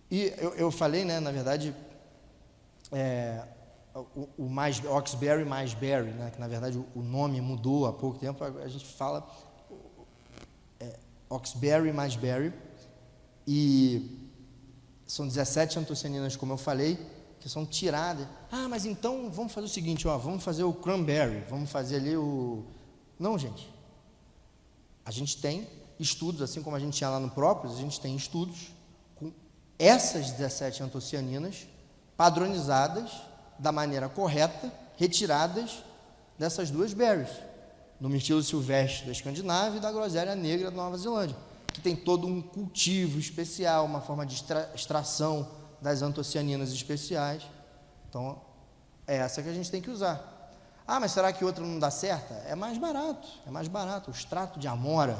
E eu falei, né, na verdade, o Oxberry mais Berry, né, que na verdade o nome mudou há pouco tempo, a gente fala Oxberry mais Berry, e são 17 antocianinas, como eu falei, que são tiradas. Ah, mas então vamos fazer o seguinte, ó, vamos fazer o cranberry, vamos fazer ali o... Não, gente. A gente tem estudos, assim como a gente tinha lá no Própolis, a gente tem estudos com essas 17 antocianinas padronizadas da maneira correta, retiradas dessas duas berries, do mirtilo silvestre da Escandinávia e da groselha negra da Nova Zelândia, que tem todo um cultivo especial, uma forma de extração das antocianinas especiais. Então, é essa que a gente tem que usar. Ah, mas será que outra não dá certo? É mais barato, o extrato de amora.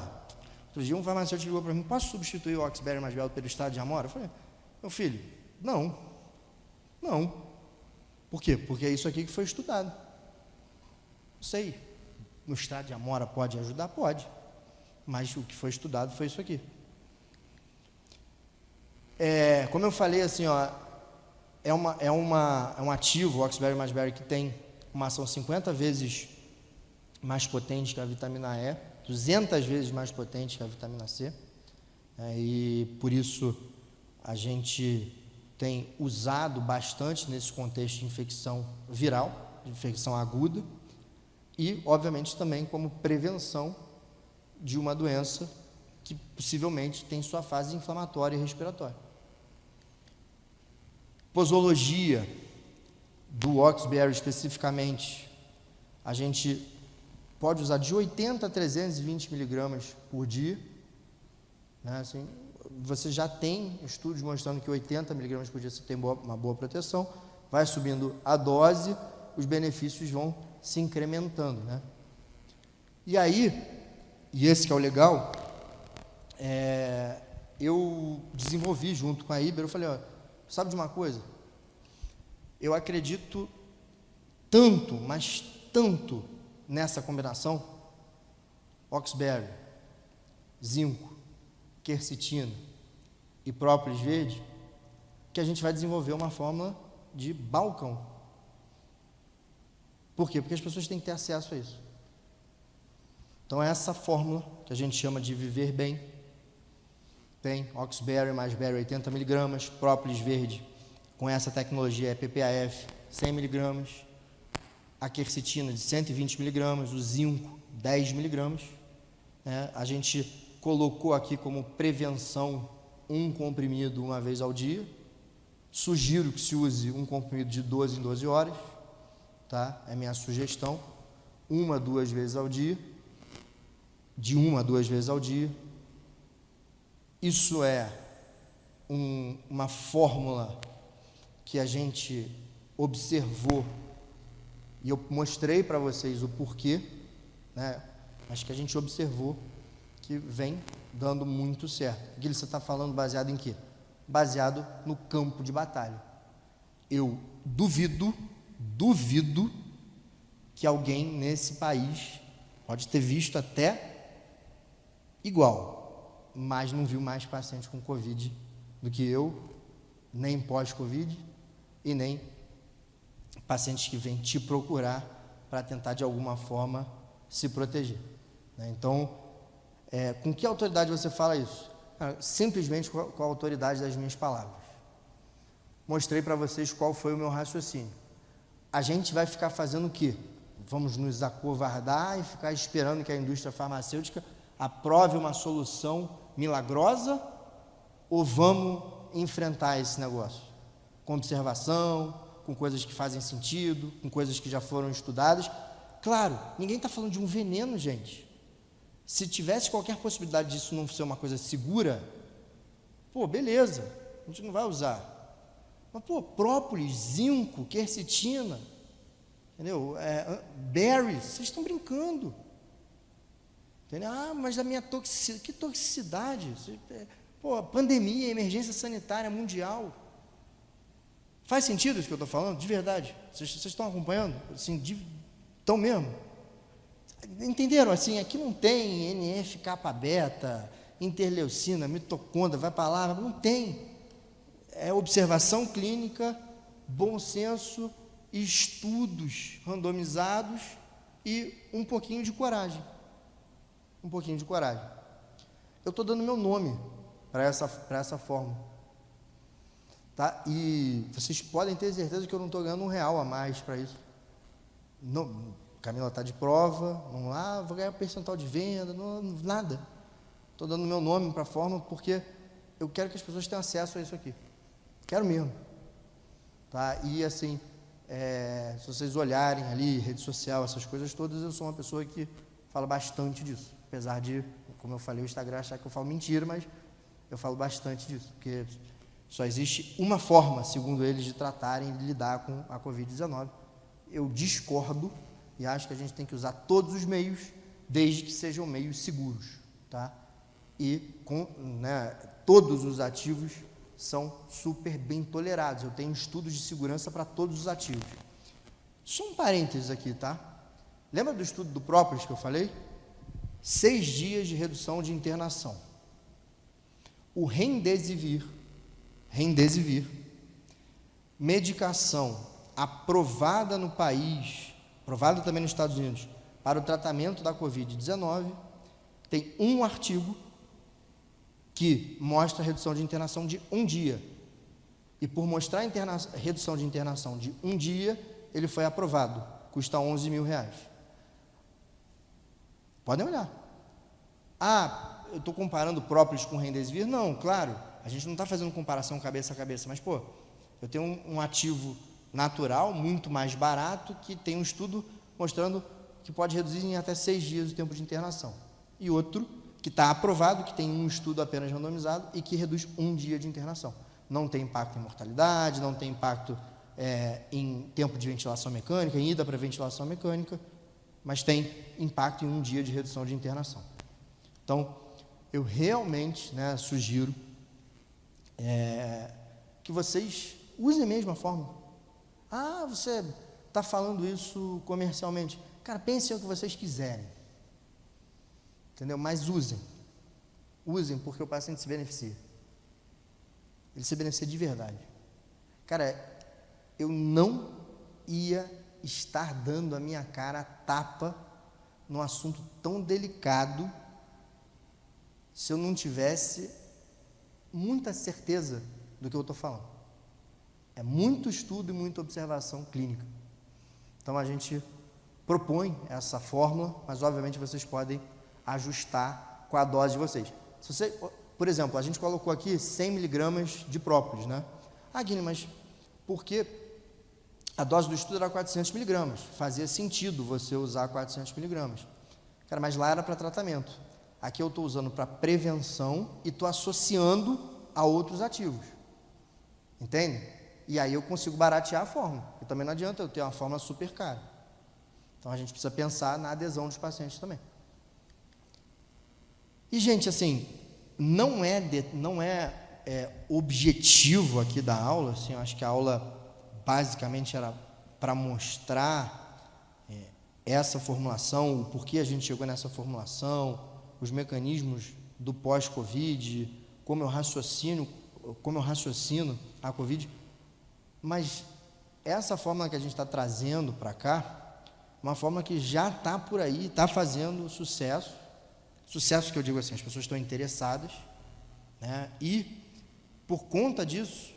Outro dia um farmacêutico ligou para mim, posso substituir o Oxberry mais Belo pelo extrato de amora? Eu falei, meu filho, não. Por quê? Porque é isso aqui que foi estudado. Não sei, no extrato de amora pode ajudar? Pode, mas o que foi estudado foi isso aqui. Como eu falei, assim, ó, é um ativo, o Oxberry mais Berry, que tem uma ação 50 vezes mais potente que a vitamina E, 200 vezes mais potente que a vitamina C, e por isso a gente tem usado bastante nesse contexto de infecção viral, de infecção aguda, e, obviamente, também como prevenção de uma doença que possivelmente tem sua fase inflamatória e respiratória. Posologia do Oxberry especificamente, a gente pode usar de 80 a 320 miligramas por dia, né? Assim, você já tem estudos mostrando que 80 miligramas por dia você tem uma boa proteção, vai subindo a dose, os benefícios vão se incrementando, né? E aí, e esse que é o legal, eu desenvolvi junto com a Iber, eu falei, ó, sabe de uma coisa? Eu acredito tanto, mas tanto nessa combinação, Oxberry, zinco, quercetina e própolis verde, que a gente vai desenvolver uma fórmula de balcão. Por quê? Porque as pessoas têm que ter acesso a isso. Então, essa fórmula, que a gente chama de viver bem, tem Oxberry mais Berry 80 miligramas, própolis verde, com essa tecnologia é PPAF 100 miligramas, a quercetina de 120 miligramas, o zinco 10 miligramas. A gente colocou aqui como prevenção um comprimido uma vez ao dia. Sugiro que se use um comprimido de 12 em 12 horas, tá? É minha sugestão, 1 a 2 vezes ao dia, de 1 a 2 vezes ao dia. Isso é uma fórmula que a gente observou, e eu mostrei para vocês o porquê, né? Mas que a gente observou que vem dando muito certo. Aquilo que você está falando baseado em quê? Baseado no campo de batalha. Eu duvido que alguém nesse país pode ter visto até igual, mas não viu mais pacientes com Covid do que eu, nem pós-Covid, e nem pacientes que vêm te procurar para tentar de alguma forma se proteger, né? Então, com que autoridade você fala isso? Simplesmente com a autoridade das minhas palavras. mostrei para vocês qual foi o meu raciocínio. A gente vai ficar fazendo o quê? Vamos nos acovardar e ficar esperando que a indústria farmacêutica aprove uma solução milagrosa, ou vamos enfrentar esse negócio? Com observação, com coisas que fazem sentido, com coisas que já foram estudadas. Claro, ninguém está falando de um veneno, gente. Se tivesse qualquer possibilidade disso não ser uma coisa segura, beleza, a gente não vai usar. Mas, própolis, zinco, quercetina, entendeu? Berries, vocês estão brincando. Entendeu? Mas a minha toxicidade, que toxicidade? Pandemia, emergência sanitária mundial. Faz sentido isso que eu estou falando? De verdade. Vocês estão acompanhando? Assim, estão mesmo? Entenderam? Assim, aqui não tem NF, kappa beta, interleucina, mitocôndria, vai para lá, não tem. É observação clínica, bom senso, estudos randomizados e um pouquinho de coragem. Um pouquinho de coragem. Eu estou dando meu nome para essa fórmula. Tá? E vocês podem ter certeza que eu não estou ganhando R$1 a mais para isso. Não, Camila está de prova, não vou ganhar percentual de venda, não, nada. Estou dando meu nome para a fórmula porque eu quero que as pessoas tenham acesso a isso aqui. Quero mesmo. Tá? E assim, se vocês olharem ali, rede social, essas coisas todas, eu sou uma pessoa que fala bastante disso. Apesar de, como eu falei, o Instagram achar que eu falo mentira, mas eu falo bastante disso, porque só existe uma forma, segundo eles, de tratarem e de lidar com a Covid-19. Eu discordo e acho que a gente tem que usar todos os meios, desde que sejam meios seguros, tá? E todos os ativos são super bem tolerados. Eu tenho estudos de segurança para todos os ativos. Só um parênteses aqui, tá? Lembra do estudo do própolis que eu falei? 6 dias de redução de internação. O Remdesivir, medicação aprovada no país, aprovada também nos Estados Unidos, para o tratamento da Covid-19, tem um artigo que mostra a redução de internação de 1 dia. E por mostrar a redução de internação de 1 dia, ele foi aprovado. Custa R$11 mil. Podem olhar. Eu estou comparando própolis com Remdesivir? Não, claro. A gente não está fazendo comparação cabeça a cabeça, mas, eu tenho um ativo natural, muito mais barato, que tem um estudo mostrando que pode reduzir em até 6 dias o tempo de internação. E outro que está aprovado, que tem um estudo apenas randomizado e que reduz 1 dia de internação. Não tem impacto em mortalidade, não tem impacto em tempo de ventilação mecânica, em ida para ventilação mecânica, mas tem impacto em 1 dia de redução de internação. Então, eu realmente sugiro que vocês usem mesmo a fórmula. Você está falando isso comercialmente. Cara, pensem o que vocês quiserem. Entendeu? Mas usem. Usem porque o paciente se beneficia. Ele se beneficia de verdade. Cara, eu não ia estar dando a minha cara a tapa num assunto tão delicado se eu não tivesse muita certeza do que eu estou falando. É muito estudo e muita observação clínica. Então, a gente propõe essa fórmula, mas, obviamente, vocês podem ajustar com a dose de vocês. Se você, por exemplo, a gente colocou aqui 100 miligramas de própolis, né? Guilherme, mas por que a dose do estudo era 400 miligramas? Fazia sentido você usar 400 miligramas. Cara, mas lá era para tratamento. Aqui eu estou usando para prevenção e estou associando a outros ativos. Entende? E aí eu consigo baratear a fórmula. E também não adianta eu ter uma fórmula super cara. Então, a gente precisa pensar na adesão dos pacientes também. E, gente, assim, não é objetivo aqui da aula, assim, eu acho que a aula basicamente era para mostrar essa formulação, o porquê a gente chegou nessa formulação, os mecanismos do pós-Covid, como eu raciocino a Covid, mas essa fórmula que a gente está trazendo para cá, uma fórmula que já está por aí, está fazendo sucesso que eu digo assim, as pessoas estão interessadas, né? E por conta disso,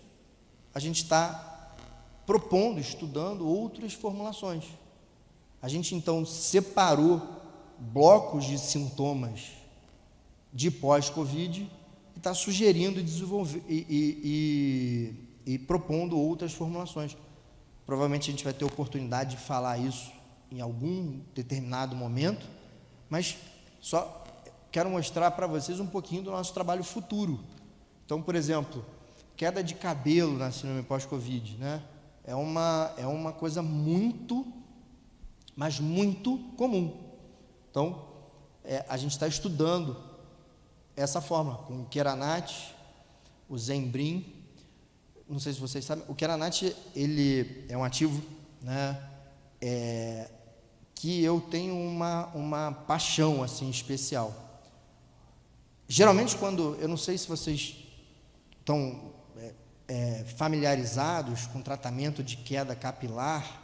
a gente está propondo, estudando outras formulações. A gente, então, separou blocos de sintomas de pós-Covid e está sugerindo desenvolver e propondo outras formulações. Provavelmente a gente vai ter oportunidade de falar isso em algum determinado momento, mas só quero mostrar para vocês um pouquinho do nosso trabalho futuro. Então, por exemplo, queda de cabelo na síndrome pós-Covid, né? É uma coisa muito, mas muito comum. Então, a gente está estudando essa forma, com o Keranat, o Zembrim. Não sei se vocês sabem, o Keranat, ele é um ativo, né, que eu tenho uma paixão, assim, especial. Geralmente, eu não sei se vocês estão familiarizados com tratamento de queda capilar,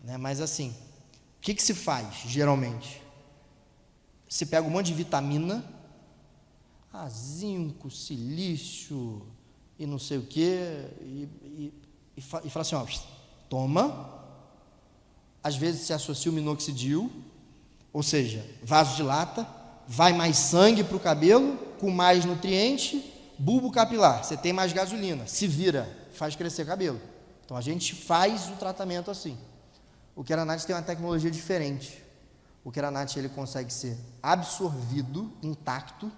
né, mas assim, o que se faz, geralmente? Se pega um monte de vitamina, zinco, silício, e não sei o que, e fala assim, ó, toma. Às vezes se associa o minoxidil, ou seja, vasodilata, vai mais sangue para o cabelo, com mais nutriente, bulbo capilar, você tem mais gasolina, se vira, faz crescer cabelo. Então a gente faz o tratamento assim. O Keranat tem uma tecnologia diferente. O Keranat, ele consegue ser absorvido intacto,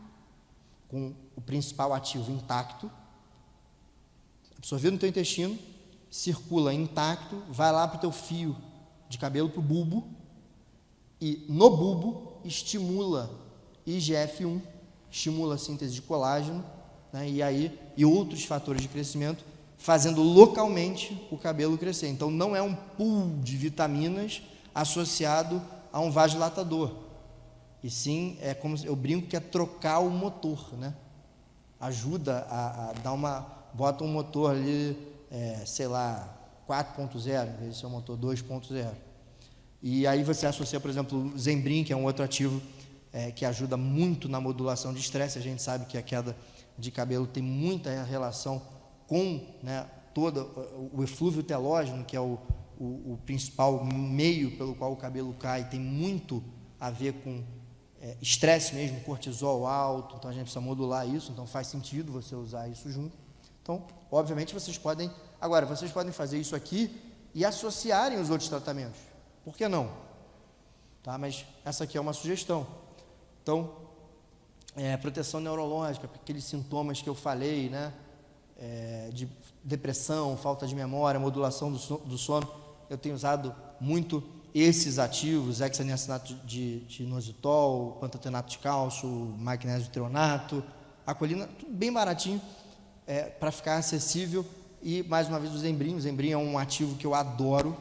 com o principal ativo intacto, absorvido no teu intestino, circula intacto, vai lá para o teu fio de cabelo, para o bulbo, e no bulbo estimula IGF-1, estimula a síntese de colágeno, né, e outros fatores de crescimento, fazendo localmente o cabelo crescer. Então não é um pool de vitaminas associado a um vasodilatador, e sim, como eu brinco, que é trocar o motor, né? Ajuda a dar bota um motor ali, sei lá, 4.0, em vez de ser um motor 2.0. E aí você associa, por exemplo, o Zembrim, que é um outro ativo que ajuda muito na modulação de estresse. A gente sabe que a queda de cabelo tem muita relação com, né, todo o eflúvio telógeno, que é o principal meio pelo qual o cabelo cai, tem muito a ver com estresse mesmo, cortisol alto. Então a gente precisa modular isso, então faz sentido você usar isso junto. Então, obviamente, vocês podem fazer isso aqui e associarem os outros tratamentos. Por que não? Tá? Mas essa aqui é uma sugestão. Então, proteção neurológica, aqueles sintomas que eu falei, né? De depressão, falta de memória, modulação do sono, eu tenho usado muito esses ativos, hexaniacinato de inositol, pantotenato de cálcio, magnésio treonato, a colina, tudo bem baratinho, para ficar acessível. E mais uma vez o Zembrim. O Zembrim é um ativo que eu adoro,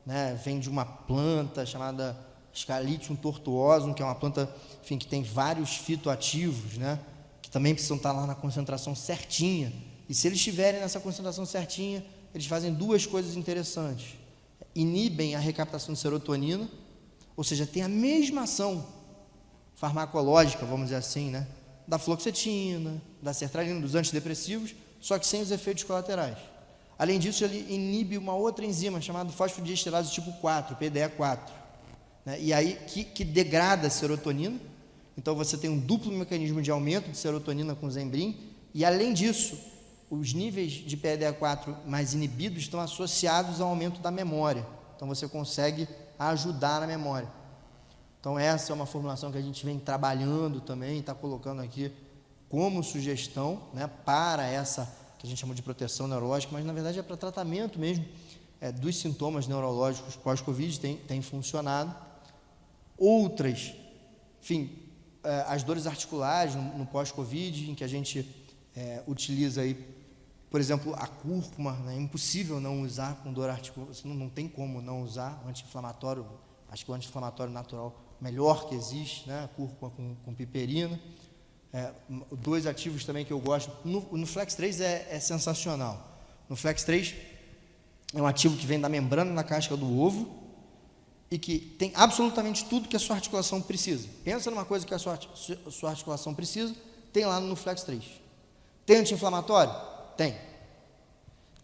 né? Vem de uma planta chamada Scalitium tortuosum, que é uma planta, enfim, que tem vários fitoativos, né? Que também precisam estar lá na concentração certinha. E se eles estiverem nessa concentração certinha, eles fazem duas coisas interessantes: inibem a recaptação de serotonina, ou seja, tem a mesma ação farmacológica, vamos dizer assim, né, da fluoxetina, da sertralina, dos antidepressivos, só que sem os efeitos colaterais. Além disso, ele inibe uma outra enzima chamada fosfodiesterase tipo 4, PDE4, né, e aí que degrada a serotonina. Então você tem um duplo mecanismo de aumento de serotonina com o Zembrim, e além disso, os níveis de PDE4 mais inibidos estão associados ao aumento da memória. Então você consegue ajudar na memória. Então essa é uma formulação que a gente vem trabalhando também, está colocando aqui como sugestão, né, para essa que a gente chama de proteção neurológica, mas na verdade é para tratamento mesmo dos sintomas neurológicos pós-Covid, tem funcionado. Outras, enfim, as dores articulares no pós-Covid, em que a gente utiliza aí, por exemplo, a cúrcuma, né? É impossível não usar com dor articular, não tem como não usar. O anti-inflamatório, acho que o anti-inflamatório natural melhor que existe, né? A cúrcuma com piperina. Dois ativos também que eu gosto, no Flex 3 é sensacional. No Flex 3 é um ativo que vem da membrana na casca do ovo e que tem absolutamente tudo que a sua articulação precisa. Pensa numa coisa que a sua articulação precisa, tem lá no Flex 3. Tem anti-inflamatório? Tem.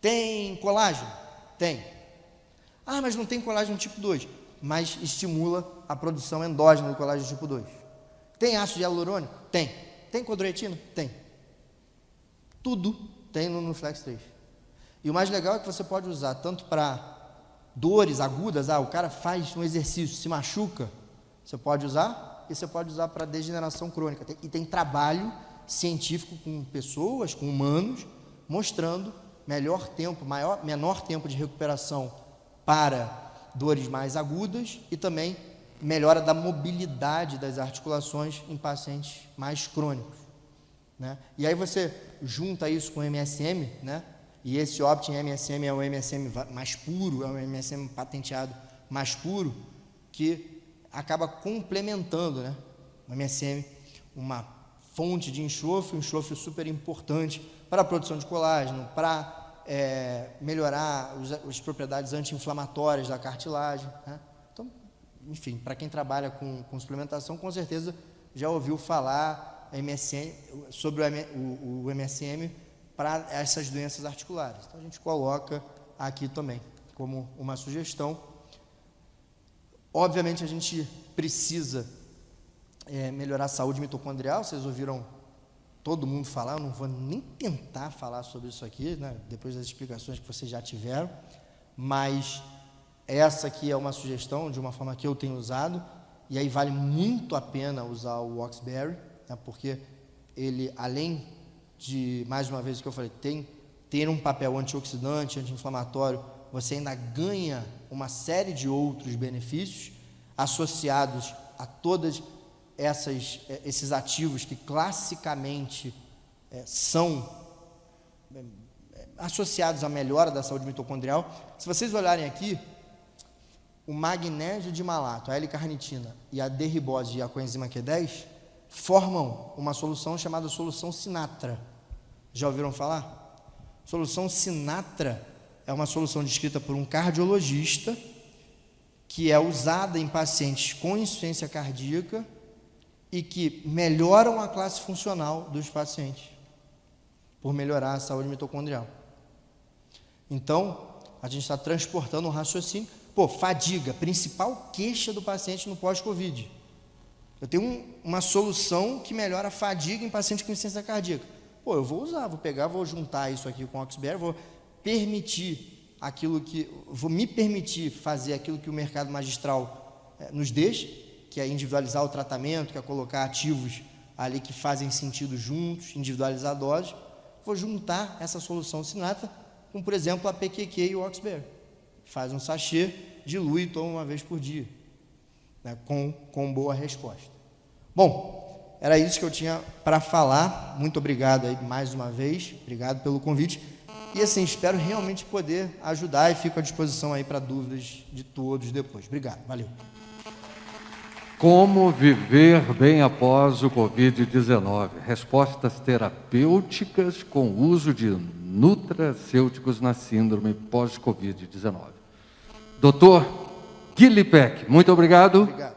Tem colágeno? Tem. Ah, mas não tem colágeno tipo 2. Mas estimula a produção endógena do colágeno tipo 2. Tem ácido hialurônico? Tem. Tem condroitina? Tem. Tudo tem no Flex 3. E o mais legal é que você pode usar tanto para dores agudas, o cara faz um exercício, se machuca, você pode usar, e você pode usar para degeneração crônica. E tem trabalho científico com pessoas, com humanos, mostrando menor tempo de recuperação para dores mais agudas e também melhora da mobilidade das articulações em pacientes mais crônicos, né? E aí você junta isso com o MSM, né? E esse Optin MSM é o MSM mais puro, é o MSM patenteado mais puro, que acaba complementando, né? O MSM, uma fonte de enxofre, um enxofre super importante para a produção de colágeno, para melhorar as propriedades anti-inflamatórias da cartilagem, né? Então, enfim, para quem trabalha com suplementação, com certeza já ouviu falar sobre o MSM para essas doenças articulares. Então, a gente coloca aqui também como uma sugestão. Obviamente, a gente precisa melhorar a saúde mitocondrial. Vocês ouviram todo mundo falar, eu não vou nem tentar falar sobre isso aqui, né, depois das explicações que vocês já tiveram, mas essa aqui é uma sugestão de uma forma que eu tenho usado, e aí vale muito a pena usar o Oxberry, né, porque ele, além de, mais uma vez o que eu falei, ter um papel antioxidante, anti-inflamatório, você ainda ganha uma série de outros benefícios associados a todas esses ativos que classicamente são associados à melhora da saúde mitocondrial. Se vocês olharem aqui, o magnésio de malato, a L-carnitina e a D-ribose e a coenzima Q10 formam uma solução chamada solução Sinatra. Já ouviram falar? Solução Sinatra é uma solução descrita por um cardiologista que é usada em pacientes com insuficiência cardíaca e que melhoram a classe funcional dos pacientes por melhorar a saúde mitocondrial. Então, a gente está transportando um raciocínio. Fadiga, principal queixa do paciente no pós-Covid. Eu tenho uma solução que melhora a fadiga em paciente com insuficiência cardíaca. Eu vou usar, vou juntar isso aqui com o Oxberry, vou me permitir fazer aquilo que o mercado magistral nos deixa, que é individualizar o tratamento, que é colocar ativos ali que fazem sentido juntos, individualizar a dose. Vou juntar essa solução Sinatra com, por exemplo, a PQQ e o Oxberry. Faz um sachê, dilui e toma uma vez por dia, né, com boa resposta. Bom, era isso que eu tinha para falar. Muito obrigado aí mais uma vez, obrigado pelo convite. E assim, espero realmente poder ajudar e fico à disposição aí para dúvidas de todos depois. Obrigado, valeu. Como viver bem após o Covid-19? Respostas terapêuticas com uso de nutracêuticos na síndrome pós-Covid-19. Dr. Guilherme Peck, muito obrigado. Obrigado.